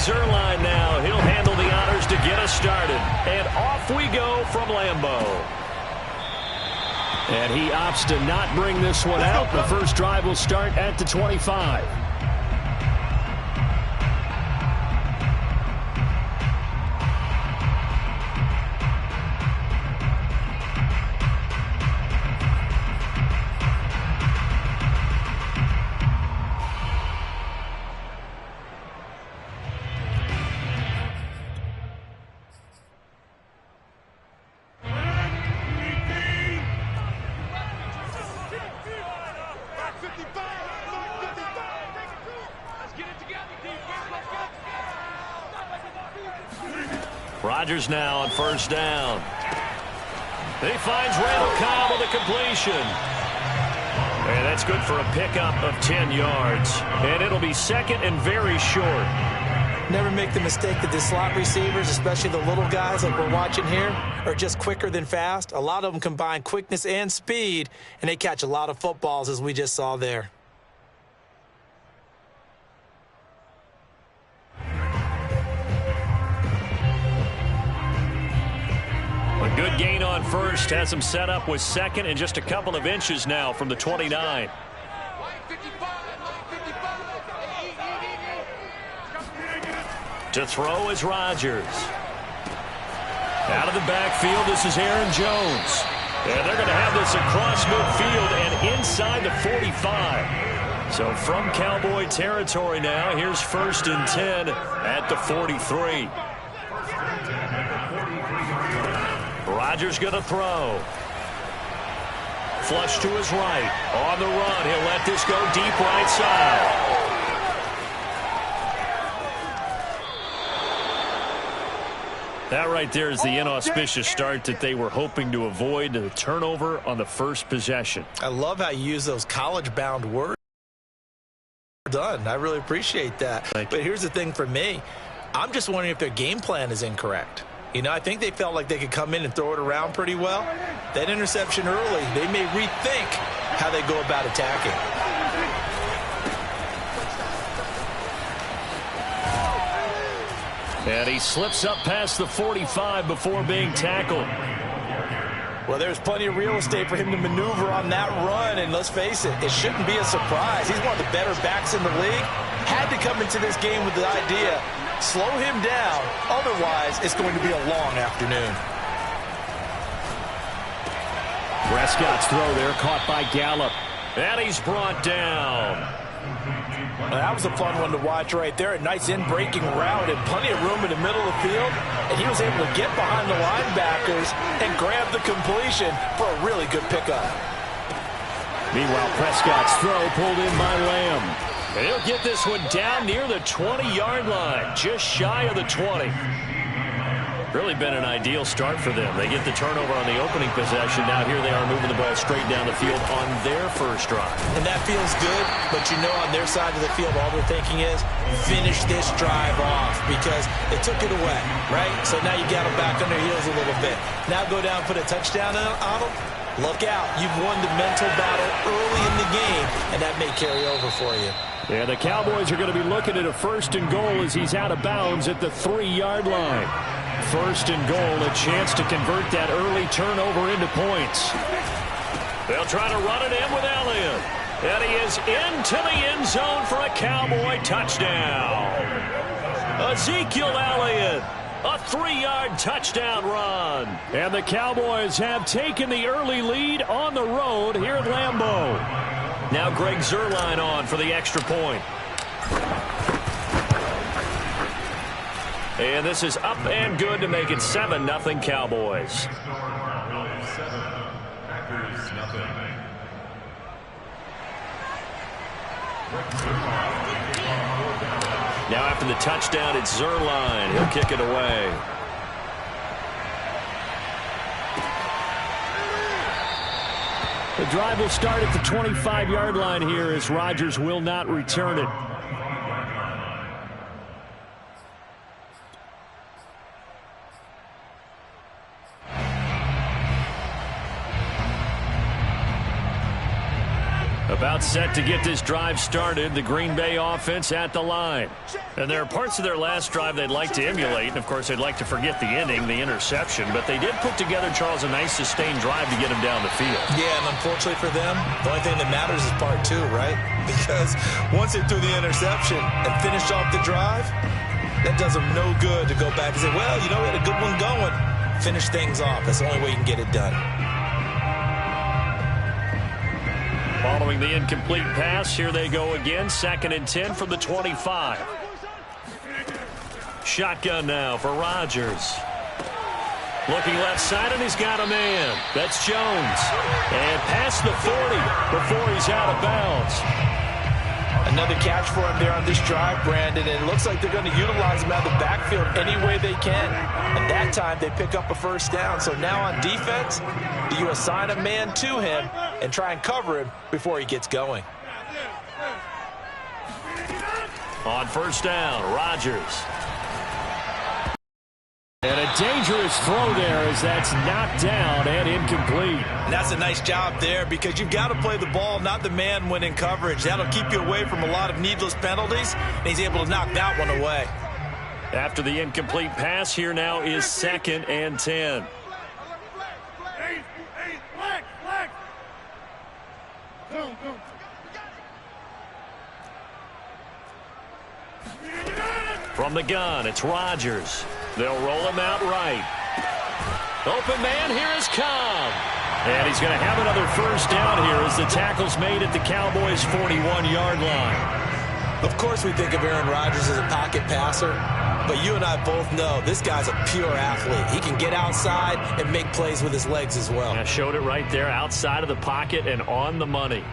Zuerlein now. He'll handle the honors to get us started. And off we go from Lambeau. And he opts to not bring this one out. The first drive will start at the 25. Rodgers now on first down. He finds Randall Cobb with a completion. And that's good for a pickup of 10 yards. And it'll be second and very short. Never make the mistake that the slot receivers, especially the little guys like we're watching here, are just quicker than fast. A lot of them combine quickness and speed, and they catch a lot of footballs, as we just saw there. A good gain on first has him set up with second and just a couple of inches now from the 29. To throw is Rodgers. Out of the backfield, this is Aaron Jones. And they're going to have this across midfield and inside the 45. So from Cowboy territory now, here's first and 10 at the 43. Rodgers going to throw. Flush to his right. On the run. He'll let this go deep right side. That right there is the inauspicious start that they were hoping to avoid, the turnover on the first possession. I love how you use those college-bound words. Done. I really appreciate that. But here's the thing for me. I'm just wondering if their game plan is incorrect. You know, I think they felt like they could come in and throw it around pretty well. That interception early, they may rethink how they go about attacking. And he slips up past the 45 before being tackled. Well, there's plenty of real estate for him to maneuver on that run, and let's face it, it shouldn't be a surprise. He's one of the better backs in the league. Had to come into this game with the idea, slow him down, otherwise it's going to be a long afternoon. Prescott's throw there caught by Gallup. And he's brought down. That was a fun one to watch right there. A nice in-breaking route and plenty of room in the middle of the field. And he was able to get behind the linebackers and grab the completion for a really good pickup. Meanwhile, Prescott's throw pulled in by Lamb. And he'll get this one down near the 20-yard line, just shy of the 20. Really been an ideal start for them. They get the turnover on the opening possession. Now here they are moving the ball straight down the field on their first drive. And that feels good, but you know on their side of the field all they're thinking is finish this drive off because they took it away, right? So now you got them back on their heels a little bit. Now go down and put a touchdown on them. Look out. You've won the mental battle early in the game, and that may carry over for you. Yeah, the Cowboys are going to be looking at a first and goal as he's out of bounds at the 3-yard line. First and goal, a chance to convert that early turnover into points. They'll try to run it in with Elliott. And he is into the end zone for a Cowboy touchdown. Ezekiel Elliott, a 3-yard touchdown run. And the Cowboys have taken the early lead on the road here at Lambeau. Now Greg Zuerlein on for the extra point. And this is up and good to make it 7-0 Cowboys. Now after the touchdown, it's Zuerlein. He'll kick it away. The drive will start at the 25-yard line here as Rodgers will not return it. A About set to get this drive started, the Green Bay offense at the line. And there are parts of their last drive they'd like to emulate. And, of course, they'd like to forget the ending, the interception. But they did put together, Charles, a nice sustained drive to get him down the field. Yeah, and unfortunately for them, the only thing that matters is part two, right? Because once they threw the interception and finished off the drive, that does them no good to go back and say, well, you know, we had a good one going. Finish things off. That's the only way you can get it done. Following the incomplete pass, here they go again. 2nd and 10 from the 25. Shotgun now for Rodgers. Looking left side, and he's got a man. That's Jones. And past the 40 before he's out of bounds. Another catch for him there on this drive, Brandon, and it looks like they're going to utilize him out of the backfield any way they can. And that time, they pick up a first down. So now on defense, you assign a man to him and try and cover him before he gets going. On first down, Rodgers. And a dangerous throw there as that's knocked down and incomplete. And that's a nice job there because you've got to play the ball, not the man when in coverage. That'll keep you away from a lot of needless penalties, and he's able to knock that one away. After the incomplete pass, here now is 2nd and 10. From the gun, it's Rodgers. They'll roll him out right. Open man, here is Cobb. And he's going to have another first down here as the tackle's made at the Cowboys' 41-yard line. Of course we think of Aaron Rodgers as a pocket passer, but you and I both know this guy's a pure athlete. He can get outside and make plays with his legs as well. I showed it right there, outside of the pocket and on the money.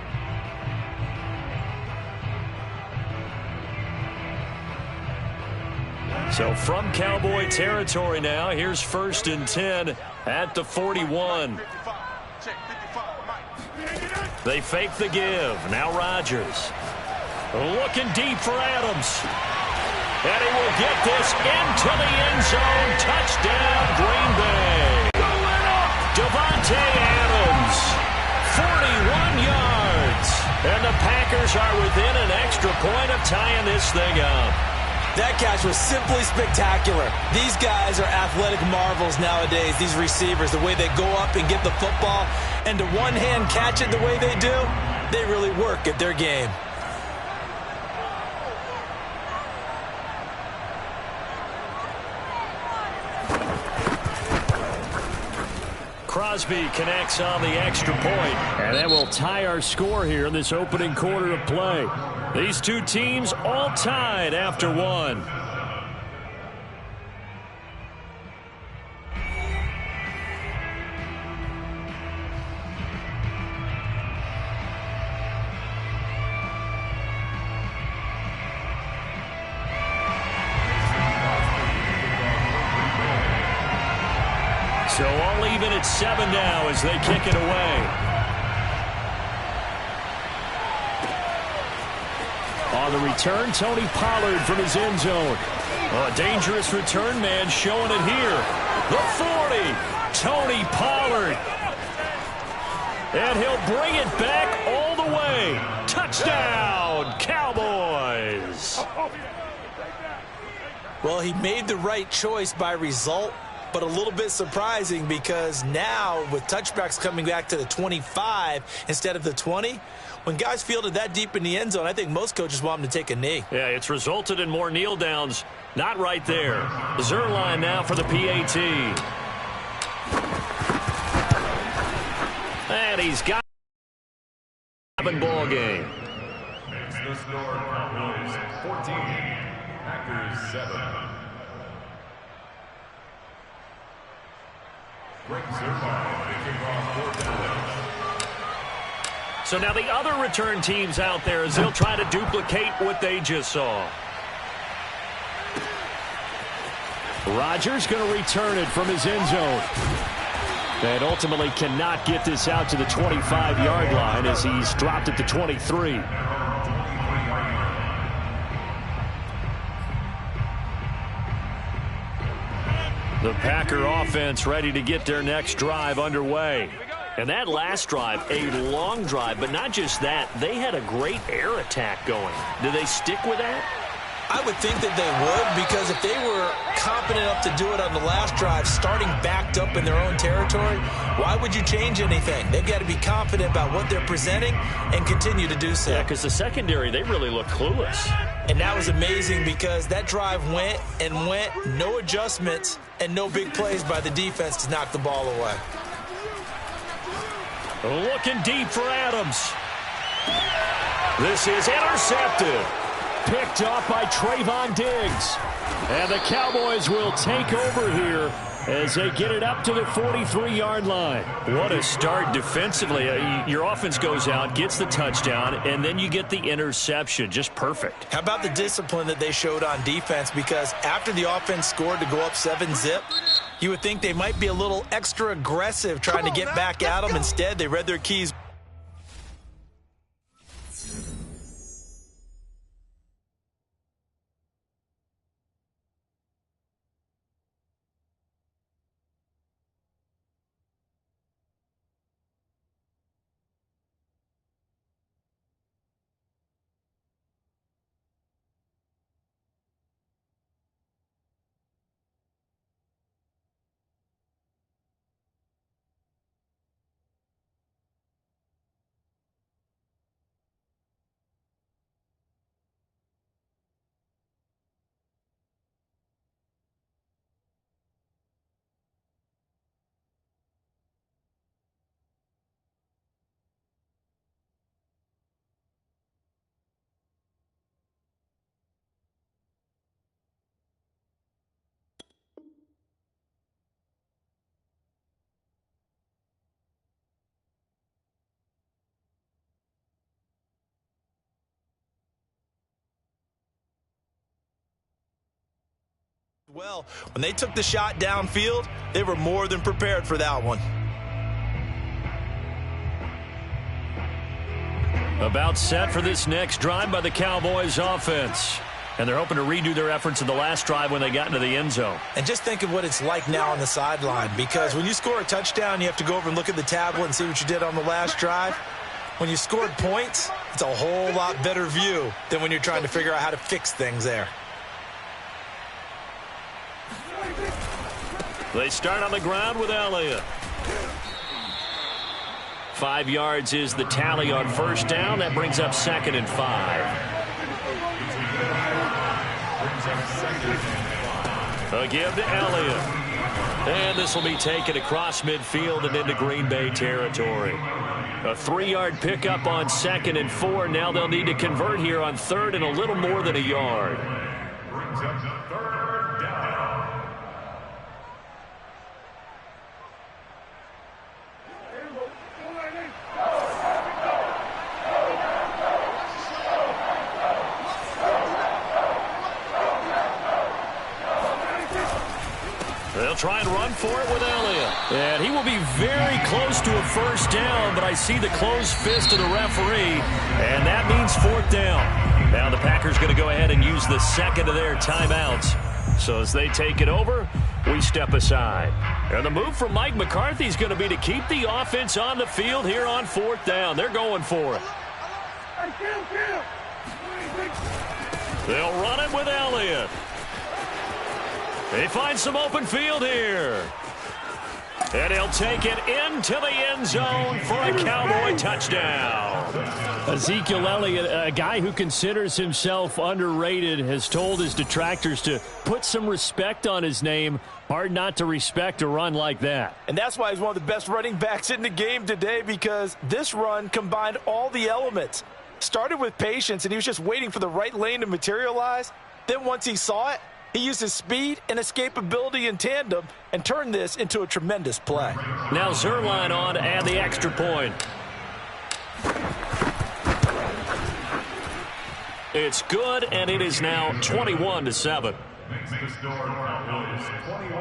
So from Cowboy territory now, here's 1st and 10 at the 41. They fake the give. Now Rodgers. Looking deep for Adams. And he will get this into the end zone. Touchdown, Green Bay. Davante Adams, 41 yards. And the Packers are within an extra point of tying this thing up. That catch was simply spectacular. These guys are athletic marvels nowadays, these receivers, the way they go up and get the football, and to one-hand catch it the way they do, they really work at their game. Crosby connects on the extra point, and that will tie our score here in this opening quarter of play. These two teams all tied after one. So all even at 7 now as they kick it away. On the return, Tony Pollard from his end zone. A dangerous return man showing it here. The 40, Tony Pollard. And he'll bring it back all the way. Touchdown, Cowboys. Well, he made the right choice by result, but a little bit surprising because now with touchbacks coming back to the 25 instead of the 20, when guys fielded that deep in the end zone, I think most coaches want them to take a knee. Yeah, it's resulted in more kneel downs. Not right there. Zuerlein now for the PAT. And he's got a ball game. It's the score, Cowboys 14, Packers 7. Greg Zuerlein, the kickoff for Dallas. So now the other return teams out there as they'll try to duplicate what they just saw. Rodgers going to return it from his end zone. And ultimately cannot get this out to the 25-yard line as he's dropped at the 23. The Packer offense ready to get their next drive underway. And that last drive, a long drive, but not just that. They had a great air attack going. Do they stick with that? I would think that they would, because if they were competent enough to do it on the last drive, starting backed up in their own territory, why would you change anything? They've got to be confident about what they're presenting and continue to do so. Yeah, because the secondary, they really look clueless. And that was amazing, because that drive went and went, no adjustments and no big plays by the defense to knock the ball away. Looking deep for Adams. This is intercepted. Picked off by Trayvon Diggs. And the Cowboys will take over here as they get it up to the 43-yard line. What a start defensively. Your offense goes out, gets the touchdown, and then you get the interception. Just perfect. How about the discipline that they showed on defense? Because after the offense scored to go up 7-zip, you would think they might be a little extra aggressive trying to get back at them. Instead, they read their keys. Well, when they took the shot downfield, they were more than prepared for that one. About set for this next drive by the Cowboys offense. And they're hoping to redo their efforts in the last drive when they got into the end zone. And just think of what it's like now on the sideline, because when you score a touchdown, you have to go over and look at the tablet and see what you did on the last drive. When you scored points, it's a whole lot better view than when you're trying to figure out how to fix things there. They start on the ground with Elliott. 5 yards is the tally on first down. That brings up 2nd and 5. A give to Elliott. And this will be taken across midfield and into Green Bay territory. A 3-yard pickup on 2nd and 4. Now they'll need to convert here on 3rd and a little more than a yard. Brings up the 3rd down. They'll try and run for it with Elliott. And he will be very close to a first down, but I see the closed fist of the referee, and that means 4th down. Now the Packers going to go ahead and use the second of their timeouts. So as they take it over, we step aside. And the move from Mike McCarthy is going to be to keep the offense on the field here on 4th down. They're going for it. They'll run it with Elliott. They find some open field here. And he'll take it into the end zone for a Cowboy touchdown. Ezekiel Elliott, a guy who considers himself underrated, has told his detractors to put some respect on his name. Hard not to respect a run like that. And that's why he's one of the best running backs in the game today, because this run combined all the elements. Started with patience, and he was just waiting for the right lane to materialize. Then once he saw it, he used his speed and escapability in tandem and turned this into a tremendous play. Now Zuerlein on to add the extra point. It's good, and it is now 21-7. Makes the score Cowboys 21,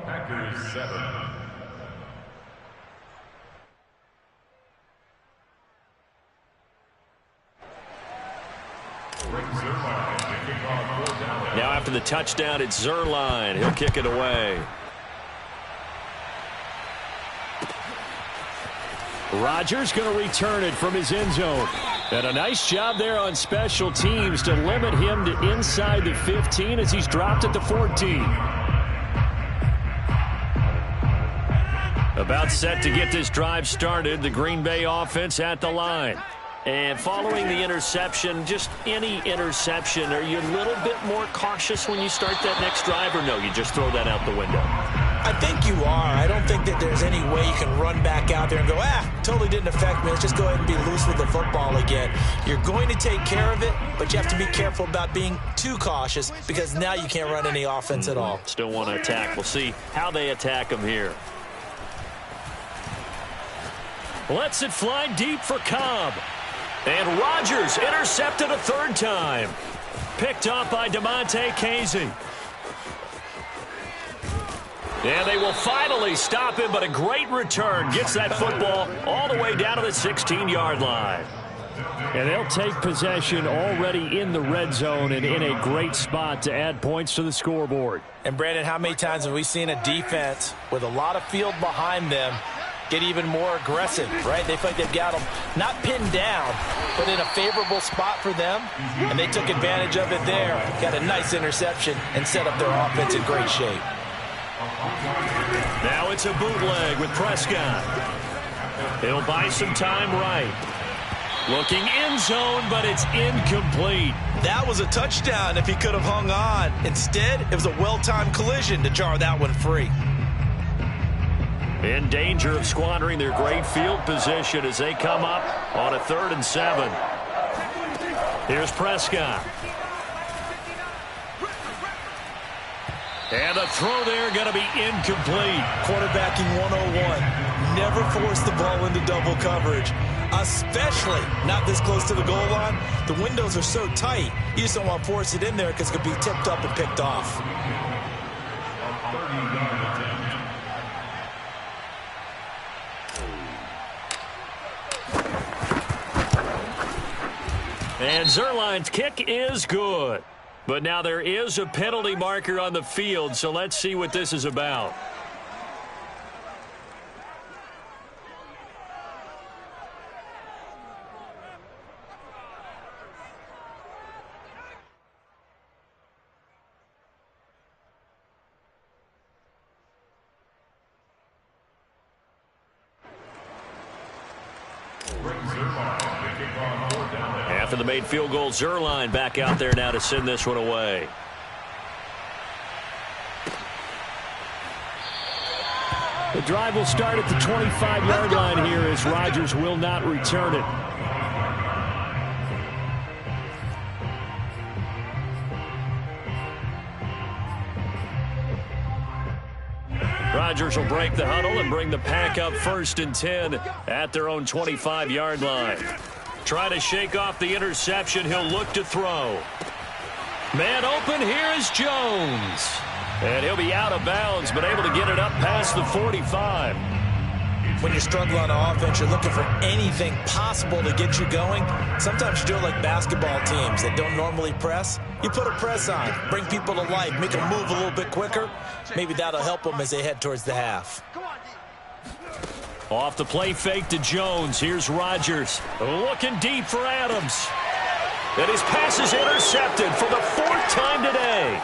Packers 7. Now after the touchdown, it's Zuerlein. He'll kick it away. Rodgers going to return it from his end zone. And a nice job there on special teams to limit him to inside the 15 as he's dropped at the 14. About set to get this drive started, the Green Bay offense at the line. And following the interception, just any interception, are you a little bit more cautious when you start that next drive, or no, you just throw that out the window? I think you are. I don't think that there's any way you can run back out there and go, totally didn't affect me. Let's just go ahead and be loose with the football again. You're going to take care of it, but you have to be careful about being too cautious because now you can't run any offense at all. Still want to attack. We'll see how they attack him here. Lets it fly deep for Cobb. And Rodgers intercepted a third time. Picked off by Damontae Kazee. And they will finally stop him, but a great return. Gets that football all the way down to the 16-yard line. And they'll take possession already in the red zone and in a great spot to add points to the scoreboard. And, Brandon, how many times have we seen a defense with a lot of field behind them get even more aggressive, right? They feel like they've got them not pinned down, but in a favorable spot for them, and they took advantage of it there. Got a nice interception and set up their offense in great shape. Now it's a bootleg with Prescott. He'll buy some time right. Looking end zone, but it's incomplete. That was a touchdown if he could have hung on. Instead, it was a well-timed collision to jar that one free. In danger of squandering their great field position as they come up on a 3rd and 7. Here's Prescott. And the throw there going to be incomplete. Quarterbacking 101. Never force the ball into double coverage, especially not this close to the goal line. The windows are so tight, you just don't want to force it in there because it could be tipped up and picked off. And Zuerlein's kick is good. But now there is a penalty marker on the field, so let's see what this is about. After the made field goal, Zuerlein back out there now to send this one away. The drive will start at the 25-yard line here as Rodgers will not return it. Rodgers will break the huddle and bring the pack up 1st and 10 at their own 25-yard line. Trying to shake off the interception. He'll look to throw. Man open. Here is Jones. And he'll be out of bounds, but able to get it up past the 45. When you struggle on offense, you're looking for anything possible to get you going. Sometimes you do it like basketball teams that don't normally press. You put a press on, bring people to life, make them move a little bit quicker. Maybe that'll help them as they head towards the half. Off the play fake to Jones. Here's Rodgers. Looking deep for Adams. And his pass is intercepted for the 4th time today.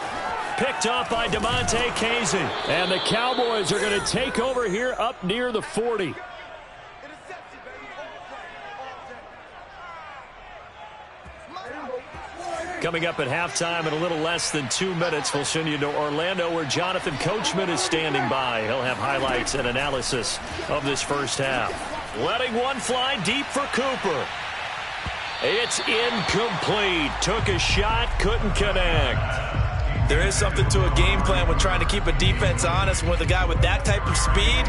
Picked off by Damontae Kazee. And the Cowboys are going to take over here up near the 40. Coming up at halftime in a little less than 2 minutes, we'll send you to Orlando where Jonathan Coachman is standing by. He'll have highlights and analysis of this first half. Letting one fly deep for Cooper. It's incomplete. Took a shot, couldn't connect. There is something to a game plan with trying to keep a defense honest. With a guy with that type of speed,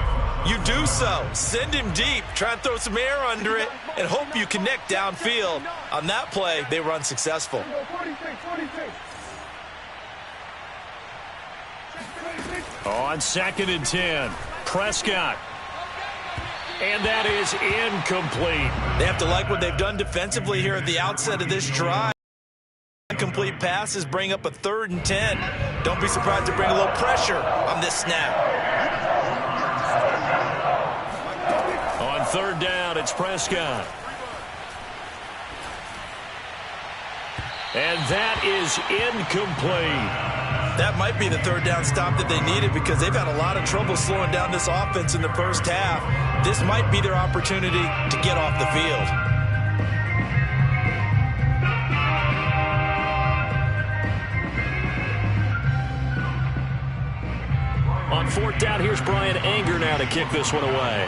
you do so. Send him deep. Try and throw some air under it and hope you connect downfield. On that play, they were unsuccessful. On 2nd and 10, Prescott. And that is incomplete. They have to like what they've done defensively here at the outset of this drive. Incomplete passes bring up a 3rd and 10. Don't be surprised to bring a little pressure on this snap. On third down, it's Prescott. And that is incomplete. That might be the third down stop that they needed because they've had a lot of trouble slowing down this offense in the first half. This might be their opportunity to get off the field. On fourth down, here's Brian Anger now to kick this one away.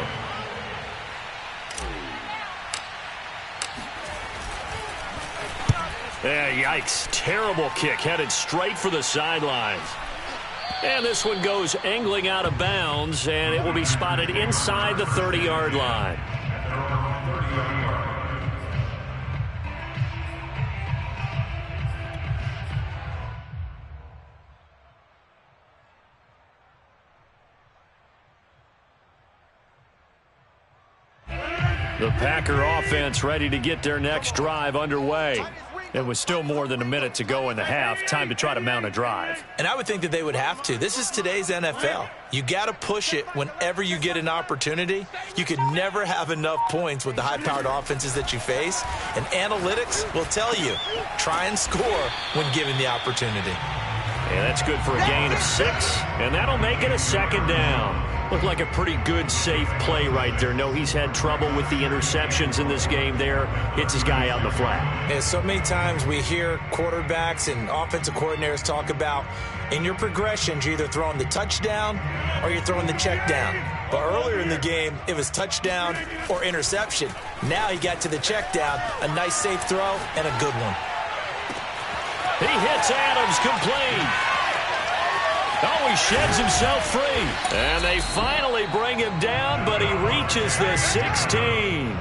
Yikes. Terrible kick headed straight for the sidelines. And this one goes angling out of bounds, and it will be spotted inside the 30-yard line. The Packer offense ready to get their next drive underway. It was still more than a minute to go in the half. Time to try to mount a drive. And I would think that they would have to. This is today's NFL. You got to push it whenever you get an opportunity. You could never have enough points with the high-powered offenses that you face. And analytics will tell you, try and score when given the opportunity. And that's good for a gain of 6. And that'll make it a second down. Looked like a pretty good, safe play right there. No, he's had trouble with the interceptions in this game there. Hits his guy out in the flat. Yeah, so many times we hear quarterbacks and offensive coordinators talk about in your progressions, you're either throwing the touchdown or you're throwing the check down. But earlier in the game, it was touchdown or interception. Now he got to the check down, a nice safe throw, and a good one. He hits Adams complete. Oh, he sheds himself free. And they finally bring him down, but he reaches the 16.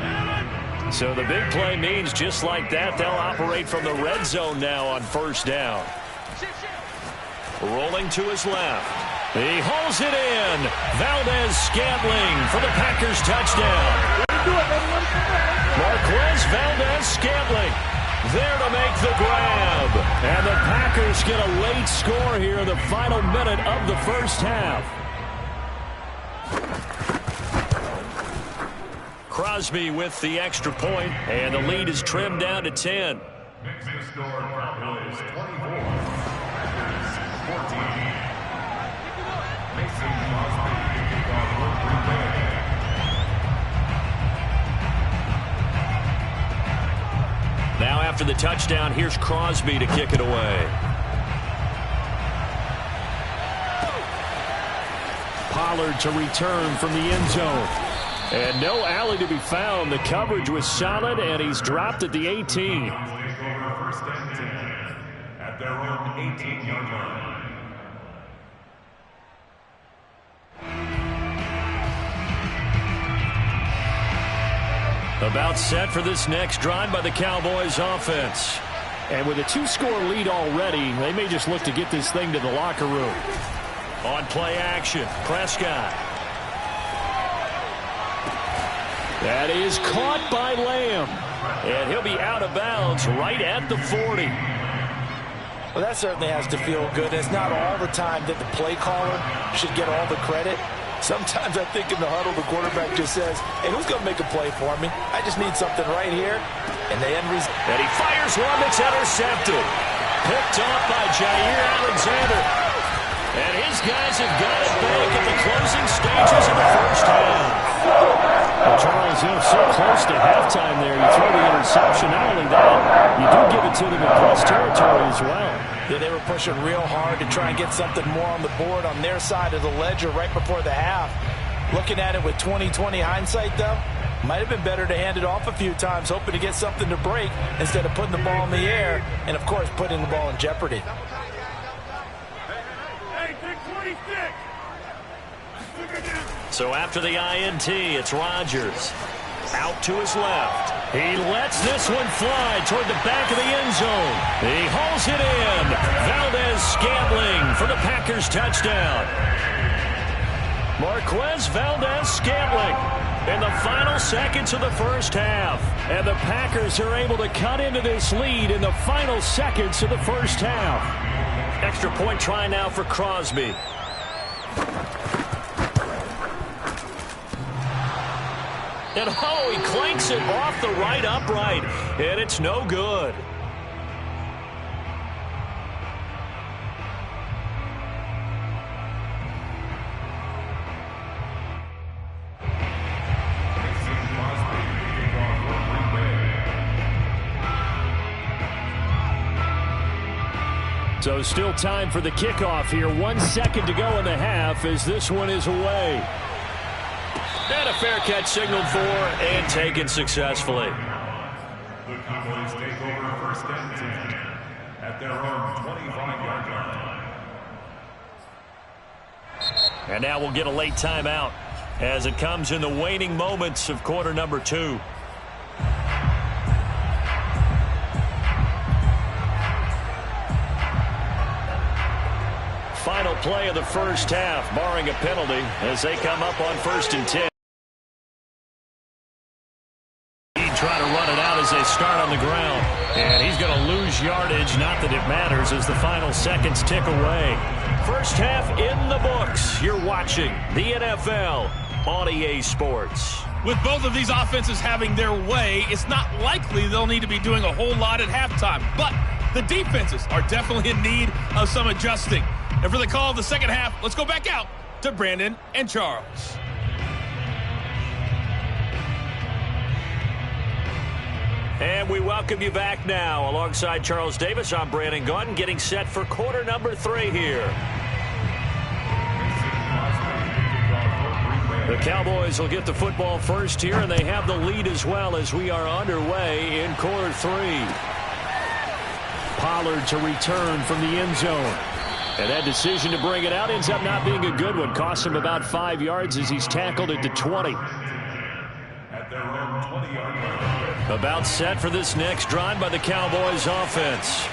So the big play means just like that, they'll operate from the red zone now on first down. Rolling to his left. He hauls it in. Valdez-Scantling for the Packers touchdown. Marquez Valdez-Scantling there to make the grab. And the Packers get a late score here in the final minute of the first half. Crosby with the extra point, and the lead is trimmed down to 10. Mixing the score, Cowboys 24, Packers 14. Mason Crosby kicking off for Green Bay. Now after the touchdown, here's Crosby to kick it away. Pollard to return from the end zone. And no alley to be found. The coverage was solid, and he's dropped at the 18. First and 10 at their own 18-yard line. About set for this next drive by the Cowboys offense. And with a 2-score lead already, they may just look to get this thing to the locker room. On play action, Prescott. That is caught by Lamb. And he'll be out of bounds right at the 40. Well, that certainly has to feel good. It's not all the time that the play caller should get all the credit. Sometimes I think in the huddle, the quarterback just says, hey, who's going to make a play for me? I just need something right here. And they end result. And he fires one that's intercepted. Picked off by Jair Alexander. And his guys have got it back in the closing stages of the first half. Well, Charles, so close to halftime there. You throw the interception. Not only that, you do give it to them in plus territory as well. Yeah, they were pushing real hard to try and get something more on the board on their side of the ledger right before the half. Looking at it with 20/20 hindsight, though, might have been better to hand it off a few times, hoping to get something to break instead of putting the ball in the air and, of course, putting the ball in jeopardy. So after the INT, it's Rodgers. Out to his left. He lets this one fly toward the back of the end zone. He hauls it in. Valdez-Scantling for the Packers touchdown. Marquez Valdez-Scantling in the final seconds of the first half. And the Packers are able to cut into this lead in the final seconds of the first half. Extra point try now for Crosby. And oh, he clanks it off the right upright, and it's no good. So still time for the kickoff here. 1 second to go in the half as this one is away. And a fair catch signaled for and taken successfully. The Cowboys take over first and 10 at their own 25-yard line. And now we'll get a late timeout as it comes in the waning moments of quarter number 2. Final play of the first half, barring a penalty, as they come up on 1st and 10. Trying to run it out as they start on the ground. And he's going to lose yardage, not that it matters, as the final seconds tick away. First half in the books. You're watching the NFL on EA Sports. With both of these offenses having their way, it's not likely they'll need to be doing a whole lot at halftime. But the defenses are definitely in need of some adjusting. And for the call of the second half, let's go back out to Brandon and Charles. And we welcome you back now. Alongside Charles Davis, I'm Brandon Gaudin, getting set for quarter number 3 here. The Cowboys will get the football first here, and they have the lead as well as we are underway in quarter 3. Pollard to return from the end zone. And that decision to bring it out ends up not being a good one. Costs him about 5 yards as he's tackled at the 20. At their own 20-yard line. About set for this next drive by the Cowboys offense.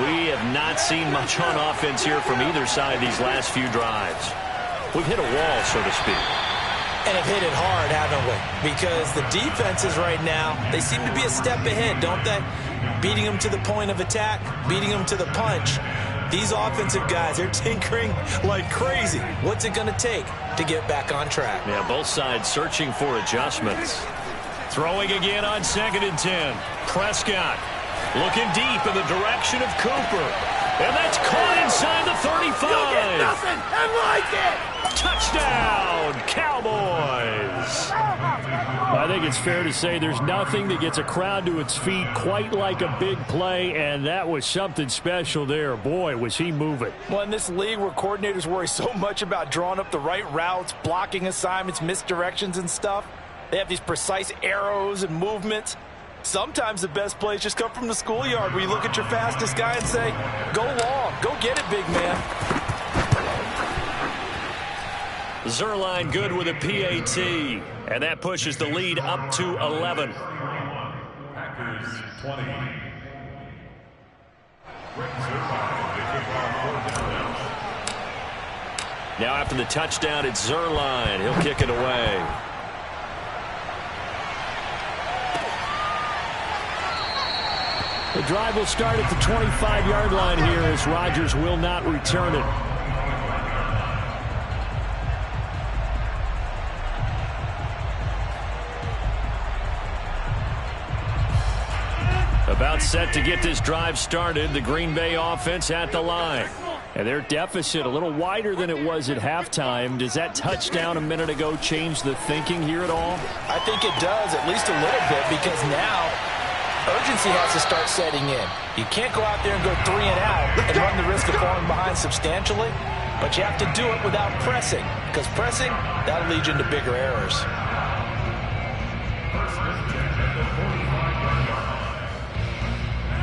We have not seen much on offense here from either side of these last few drives. We've hit a wall, so to speak. And have hit it hard, haven't we? Because the defenses right now, they seem to be a step ahead, don't they? Beating them to the point of attack, beating them to the punch. These offensive guys are tinkering like crazy. What's it going to take to get back on track? Yeah, both sides searching for adjustments. Throwing again on 2nd and 10. Prescott looking deep in the direction of Cooper. And that's caught inside the 35. You get nothing and like it. Touchdown, Cowboys. I think it's fair to say there's nothing that gets a crowd to its feet quite like a big play, and that was something special there. Boy, was he moving. Well, in this league where coordinators worry so much about drawing up the right routes, blocking assignments, misdirections and stuff, they have these precise arrows and movements. Sometimes the best plays just come from the schoolyard where you look at your fastest guy and say, go long, go get it, big man. Zuerlein good with a PAT, and that pushes the lead up to 11. Packers 20. Greg Zuerlein, the kickoff for down. Now after the touchdown, it's Zuerlein. He'll kick it away. The drive will start at the 25-yard line here as Rodgers will not return it. About set to get this drive started, the Green Bay offense at the line. And their deficit a little wider than it was at halftime. Does that touchdown a minute ago change the thinking here at all? I think it does, at least a little bit, because now urgency has to start setting in. You can't go out there and go 3 and out and run the risk of falling behind substantially, but you have to do it without pressing, because pressing, that'll lead you into bigger errors.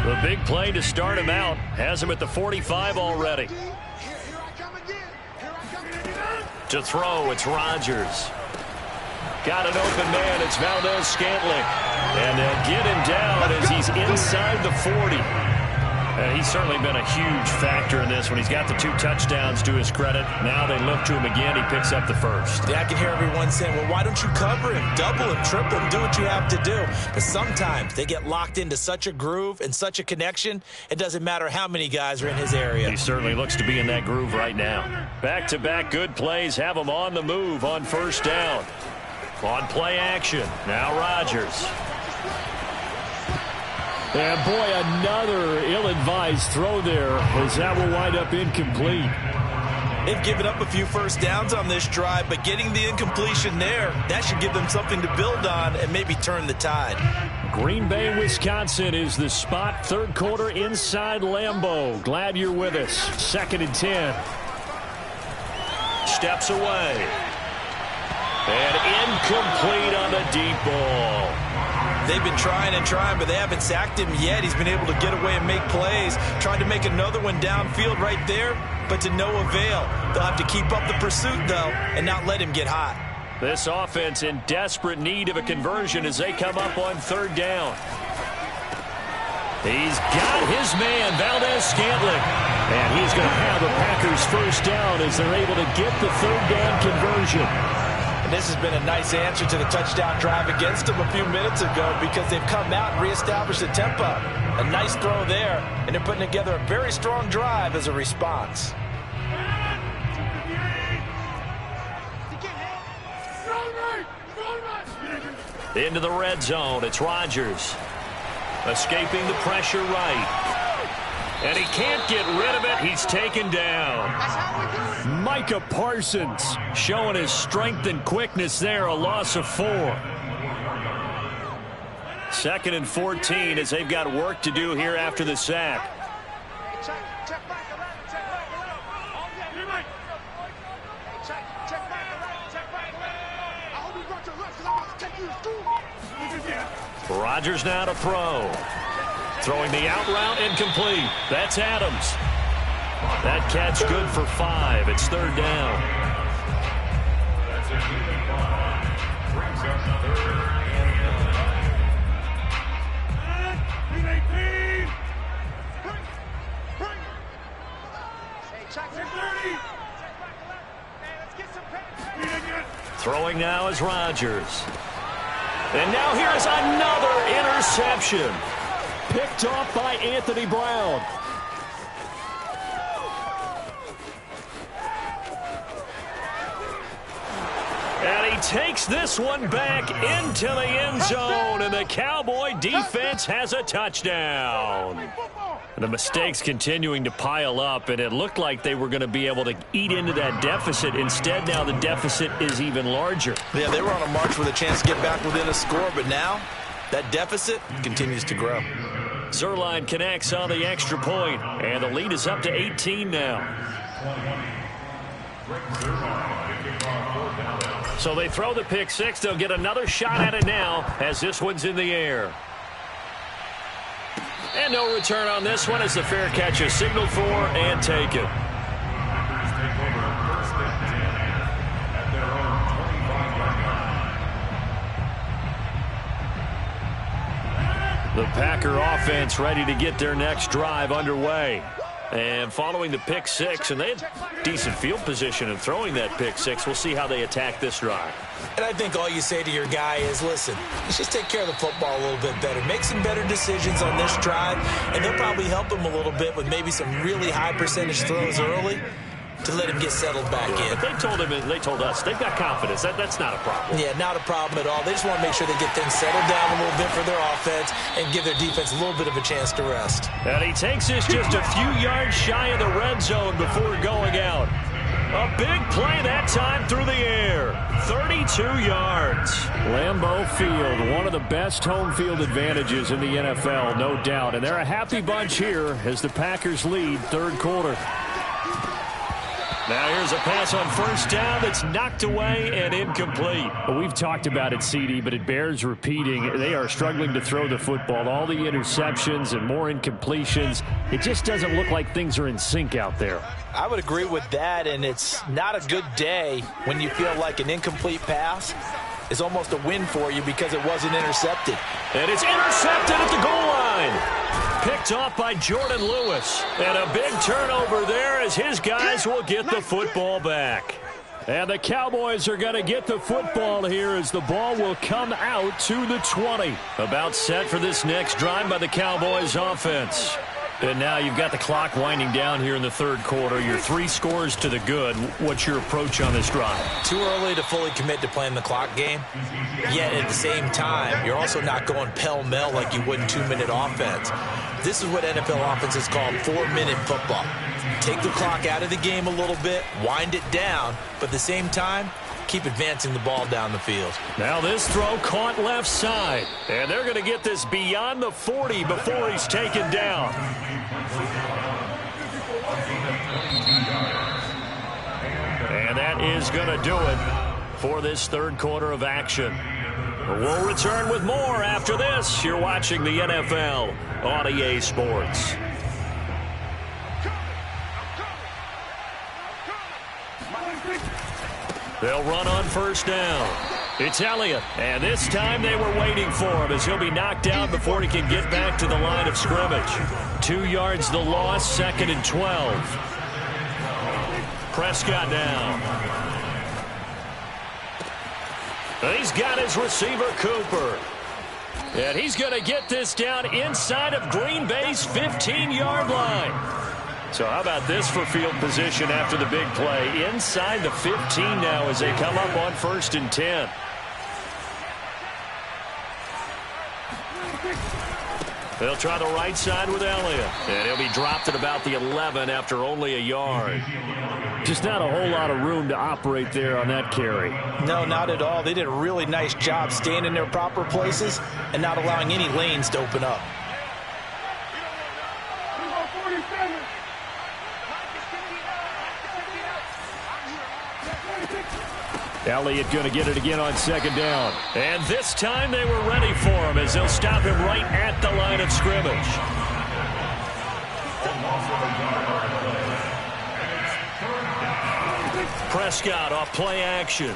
The big play to start him out has him at the 45 already. To throw, it's Rodgers. Got an open man, it's Valdez-Scantling. And they'll get him down as he's inside the 40. He's certainly been a huge factor in this when he's got the 2 touchdowns to his credit. Now they look to him again. He picks up the first. Yeah, I can hear everyone saying, well, why don't you cover him, double him, triple him, do what you have to do. But sometimes they get locked into such a groove and such a connection, it doesn't matter how many guys are in his area. He certainly looks to be in that groove right now. Back-to-back good plays have him on the move on first down. On play action, now Rodgers. And boy, another ill-advised throw there, as that will wind up incomplete. They've given up a few first downs on this drive, but getting the incompletion there, that should give them something to build on and maybe turn the tide. Green Bay, Wisconsin is the spot. Third quarter inside Lambeau. Glad you're with us. 2nd and 10. Steps away. And incomplete on the deep ball. They've been trying and trying, but they haven't sacked him yet. He's been able to get away and make plays. Tried to make another one downfield right there, but to no avail. They'll have to keep up the pursuit, though, and not let him get hot. This offense in desperate need of a conversion as they come up on 3rd down. He's got his man, Valdez-Scantling. And he's going to have the Packers first down as they're able to get the 3rd down conversion. And this has been a nice answer to the touchdown drive against them a few minutes ago because they've come out and reestablished the tempo. A nice throw there, and they're putting together a very strong drive as a response. Into the red zone, it's Rodgers. Escaping the pressure right. And he can't get rid of it. He's taken down. Micah Parsons showing his strength and quickness there. A loss of 4. 2nd and 14 as they've got work to do here after the sack. Rodgers now to throw. Throwing the out route incomplete. That's Adams. That catch good for 5. It's 3rd down. That's a good 5. Brings up 3rd and 9. Throwing now is Rodgers. And now here's another interception. Picked off by Anthony Brown. And he takes this one back into the end zone, and the Cowboy defense has a touchdown. The mistakes continuing to pile up, and it looked like they were going to be able to eat into that deficit. Instead, now the deficit is even larger. Yeah, they were on a march with a chance to get back within a score, but now that deficit continues to grow. Zuerlein connects on the extra point, and the lead is up to 18 now. So they throw the pick 6. They'll get another shot at it now as this one's in the air. And no return on this one as the fair catch is signaled for and taken. Packers take over 1st and 10 at their own 25-yard line. The Packer offense ready to get their next drive underway. And following the pick 6, and they had decent field position in throwing that pick 6. We'll see how they attack this drive. And I think all you say to your guy is, listen, let's just take care of the football a little bit better. Make some better decisions on this drive, and they'll probably help him a little bit with maybe some really high percentage throws early to let him get settled back in. But they told us they've got confidence. That's not a problem. Yeah, not a problem at all. They just want to make sure they get things settled down a little bit for their offense and give their defense a little bit of a chance to rest. And he takes this just a few yards shy of the red zone before going out. A big play that time through the air. 32 yards. Lambeau Field, one of the best home field advantages in the NFL, no doubt. And they're a happy bunch here as the Packers lead 3rd quarter. Now here's a pass on 1st down that's knocked away and incomplete. Well, we've talked about it, CD, but it bears repeating. They are struggling to throw the football. All the interceptions and more incompletions. It just doesn't look like things are in sync out there. I would agree with that, and it's not a good day when you feel like an incomplete pass is almost a win for you because it wasn't intercepted. And it's intercepted at the goal line. Picked off by Jordan Lewis. And a big turnover there as his guys will get the football back. And the Cowboys are going to get the football here as the ball will come out to the 20. About set for this next drive by the Cowboys offense. And now you've got the clock winding down here in the third quarter. You're 3 scores to the good. What's your approach on this drive? Too early to fully commit to playing the clock game. Yet at the same time, you're also not going pell-mell like you would in 2-minute offense. This is what NFL offenses call 4-minute football. Take the clock out of the game a little bit, wind it down, but at the same time, keep advancing the ball down the field. Now this throw caught left side. And they're going to get this beyond the 40 before he's taken down. And that is going to do it for this third quarter of action. We'll return with more after this. You're watching the NFL on EA Sports. They'll run on first down. It's Elliott, and this time they were waiting for him as he'll be knocked down before he can get back to the line of scrimmage. 2 yards the loss, 2nd and 12. Prescott down. He's got his receiver, Cooper. And he's going to get this down inside of Green Bay's 15-yard line. So how about this for field position after the big play? Inside the 15 now as they come up on 1st and 10. They'll try the right side with Elliott. And he'll be dropped at about the 11 after only a yard. Just not a whole lot of room to operate there on that carry. No, not at all. They did a really nice job staying in their proper places and not allowing any lanes to open up. Elliott going to get it again on 2nd down. And this time they were ready for him as they'll stop him right at the line of scrimmage. Prescott off play action.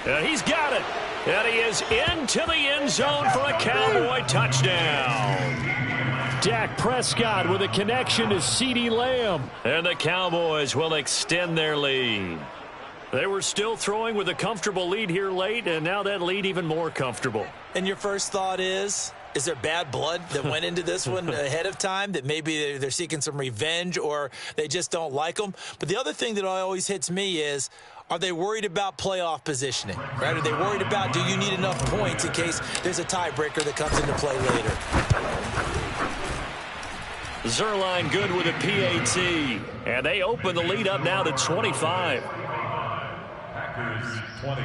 And he's got it. And he is into the end zone for a Cowboy touchdown. Dak Prescott with a connection to CeeDee Lamb. And the Cowboys will extend their lead. They were still throwing with a comfortable lead here late, and now that lead even more comfortable. And your first thought is there bad blood that went into this one ahead of time, that maybe they're seeking some revenge or they just don't like them? But the other thing that always hits me is, are they worried about playoff positioning? Right? Are they worried about, do you need enough points in case there's a tiebreaker that comes into play later? Zuerlein good with a PAT. And they open the lead up now to 25. Packers 20.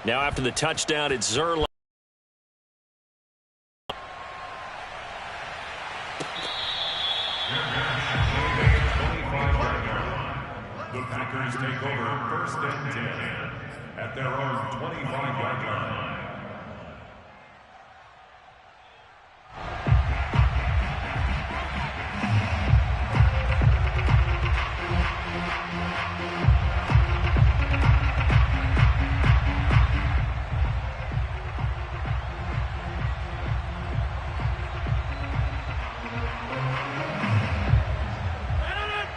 Now after the touchdown, it's Zuerlein. The Packers take over 1st and 10 at their own 25-yard line.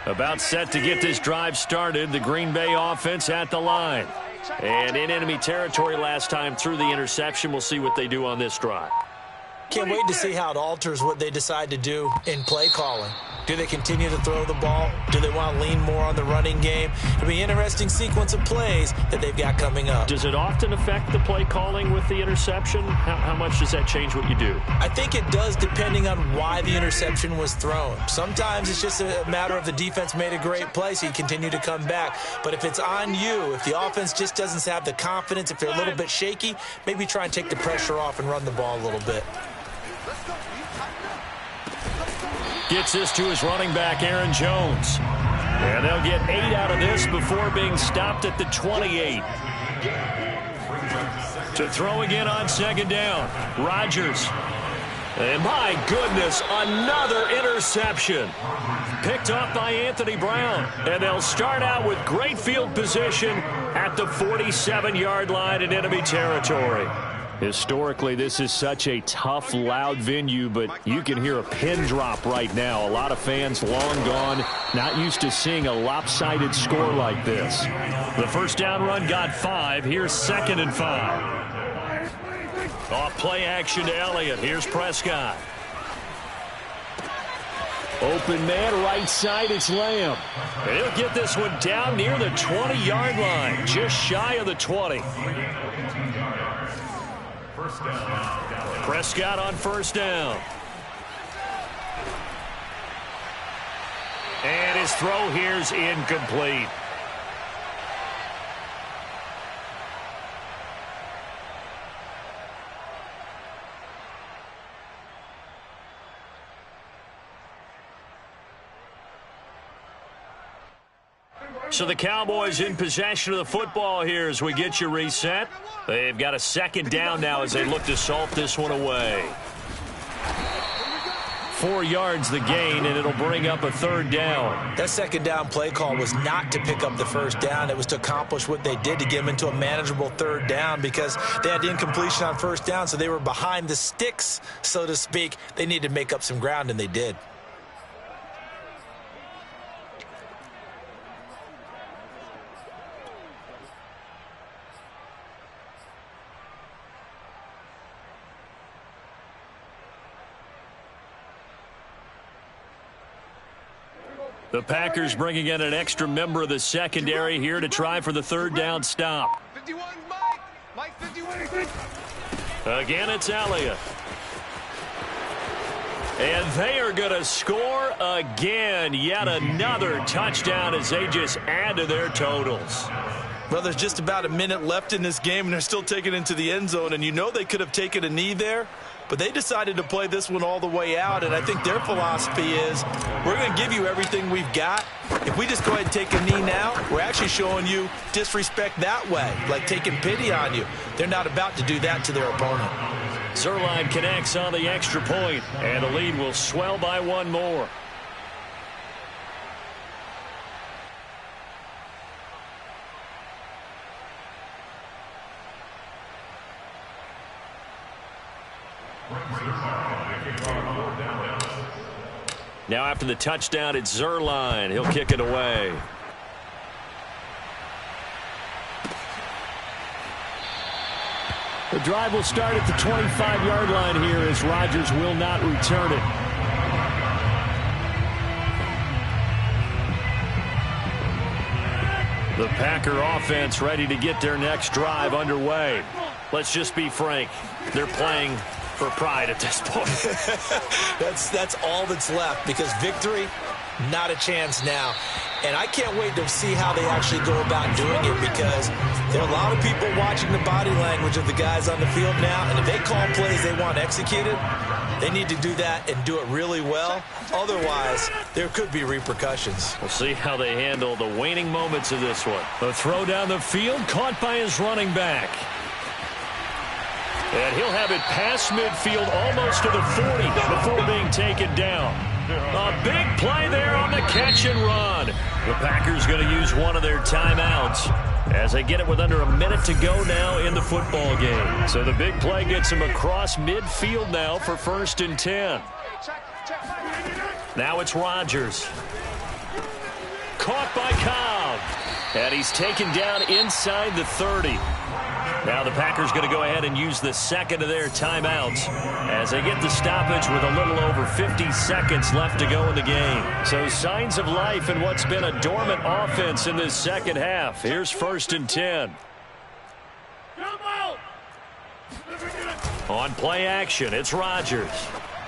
About set to get this drive started. The Green Bay offense at the line. And in enemy territory last time through the interception. We'll see what they do on this drive. Can't wait to see how it alters what they decide to do in play calling. Do they continue to throw the ball? Do they want to lean more on the running game? It'll be an interesting sequence of plays that they've got coming up. Does it often affect the play calling with the interception? How much does that change what you do? I think it does, depending on why the interception was thrown. Sometimes it's just a matter of the defense made a great play, so you continue to come back. But if it's on you, if the offense just doesn't have the confidence, if they're a little bit shaky, maybe try and take the pressure off and run the ball a little bit. Gets this to his running back, Aaron Jones. And they'll get 8 out of this before being stopped at the 28. To throw again on 2nd down. Rodgers. And my goodness, another interception. Picked up by Anthony Brown. And they'll start out with great field position at the 47-yard line in enemy territory. Historically, this is such a tough, loud venue, but you can hear a pin drop right now. A lot of fans long gone, not used to seeing a lopsided score like this. The first down run got 5. Here's 2nd and 5. Off play action to Elliott. Here's Prescott. Open man, right side, it's Lamb. And he'll get this one down near the 20-yard line, just shy of the 20. Prescott on first down. And his throw here's incomplete. So the Cowboys in possession of the football here as we get you reset. They've got a 2nd down now as they look to salt this one away. 4 yards the gain, and it'll bring up a 3rd down. That 2nd down play call was not to pick up the 1st down. It was to accomplish what they did to get them into a manageable 3rd down because they had incompletion on 1st down, so they were behind the sticks, so to speak. They needed to make up some ground, and they did. The Packers bringing in an extra member of the secondary here to try for the 3rd down stop. 51, Mike 51. Again, it's Elliott. And they are going to score again. Yet another touchdown as they just add to their totals. Well, there's just about a minute left in this game, and they're still taking it into the end zone. And you know they could have taken a knee there, but they decided to play this one all the way out. And I think their philosophy is we're going to give you everything we've got. If we just go ahead and take a knee now, we're actually showing you disrespect that way, like taking pity on you. They're not about to do that to their opponent. Zuerlein connects on the extra point, and the lead will swell by 1 more. Now after the touchdown, it's Zuerlein. He'll kick it away. The drive will start at the 25-yard line here as Rodgers will not return it. The Packer offense ready to get their next drive underway. Let's just be frank. They're playing for pride at this point. That's all that's left because victory, not a chance now. And I can't wait to see how they actually go about doing it because there are a lot of people watching the body language of the guys on the field now, and if they call plays they want executed, they need to do that and do it really well. Otherwise, there could be repercussions. We'll see how they handle the waning moments of this one. The throw down the field, caught by his running back. And he'll have it past midfield almost to the 40 before being taken down. A big play there on the catch and run. The Packers going to use one of their timeouts as they get it with under a minute to go now in the football game. So the big play gets him across midfield now for 1st and 10. Now it's Rodgers. Caught by Cobb. And he's taken down inside the 30. Now the Packers going to go ahead and use the 2nd of their timeouts as they get the stoppage with a little over 50 seconds left to go in the game. So signs of life in what's been a dormant offense in this 2nd half. Here's 1st and 10. On play action, it's Rodgers.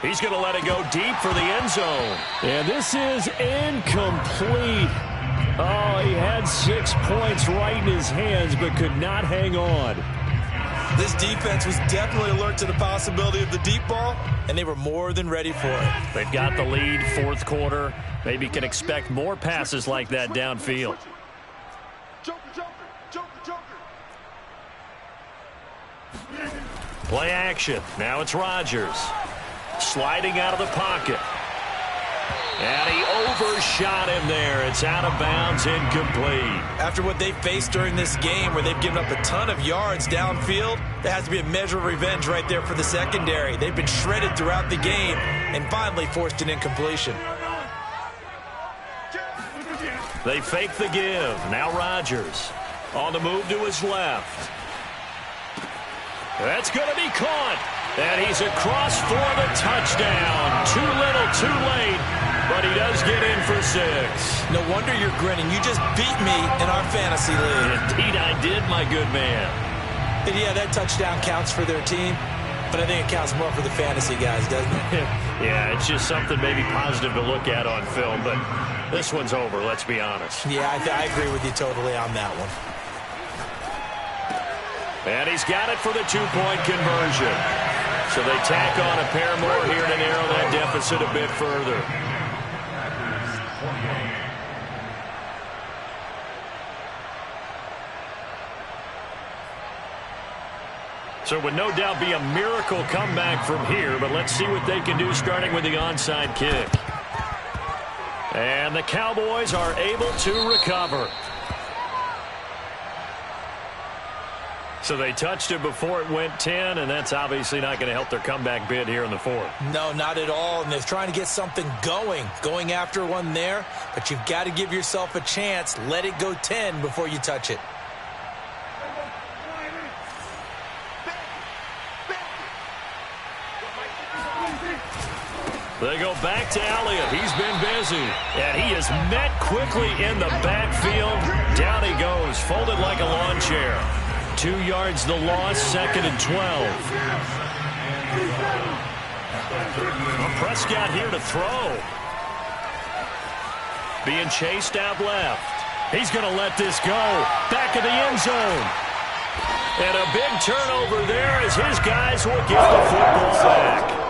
He's going to let it go deep for the end zone. And this is incomplete. Oh, he had 6 points right in his hands, but could not hang on. This defense was definitely alert to the possibility of the deep ball, and they were more than ready for it. They've got the lead, 4th quarter. Maybe can expect more passes like that downfield. Play action. Now it's Rodgers. Sliding out of the pocket. And he overshot him there. It's out of bounds, incomplete. After what they faced during this game where they've given up a ton of yards downfield, there has to be a measure of revenge right there for the secondary. They've been shredded throughout the game and finally forced an incompletion. They fake the give. Now Rodgers on the move to his left. That's going to be caught. And he's across for the touchdown. Too little, too late. But he does get in for 6. No wonder you're grinning. You just beat me in our fantasy league. Indeed I did, my good man. And yeah, that touchdown counts for their team, but I think it counts more for the fantasy guys, doesn't it? Yeah, it's just something maybe positive to look at on film, but this one's over, let's be honest. Yeah, I agree with you totally on that one. And he's got it for the 2-point conversion. So they tack on a pair more here to narrow that deficit a bit further. So it would no doubt be a miracle comeback from here, but let's see what they can do starting with the onside kick. And the Cowboys are able to recover. So they touched it before it went 10, and that's obviously not going to help their comeback bid here in the 4th. No, not at all, and they're trying to get something going after one there, but you've got to give yourself a chance. Let it go 10 before you touch it. They go back to Elliott. He's been busy, and he is met quickly in the backfield. Down he goes, folded like a lawn chair. 2 yards the loss, 2nd and 12. Prescott here to throw. Being chased out left. He's going to let this go. Back of the end zone. And a big turnover there as his guys will get the football back.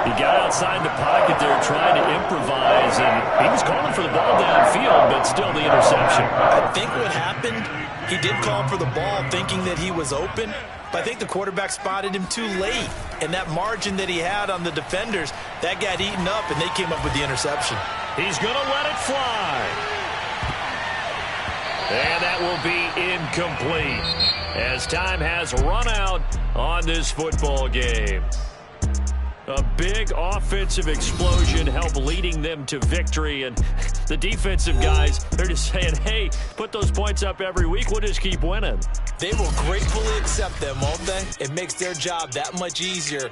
He got outside the pocket there trying to improvise, and he was calling for the ball downfield, but still the interception. I think what happened, he did call for the ball thinking that he was open, but I think the quarterback spotted him too late. And that margin that he had on the defenders, that got eaten up, and they came up with the interception. He's going to let it fly. And that will be incomplete as time has run out on this football game. A big offensive explosion helped leading them to victory, and the defensive guys, they're just saying, hey, put those points up every week, we'll just keep winning. They will gratefully accept them, won't they? It makes their job that much easier.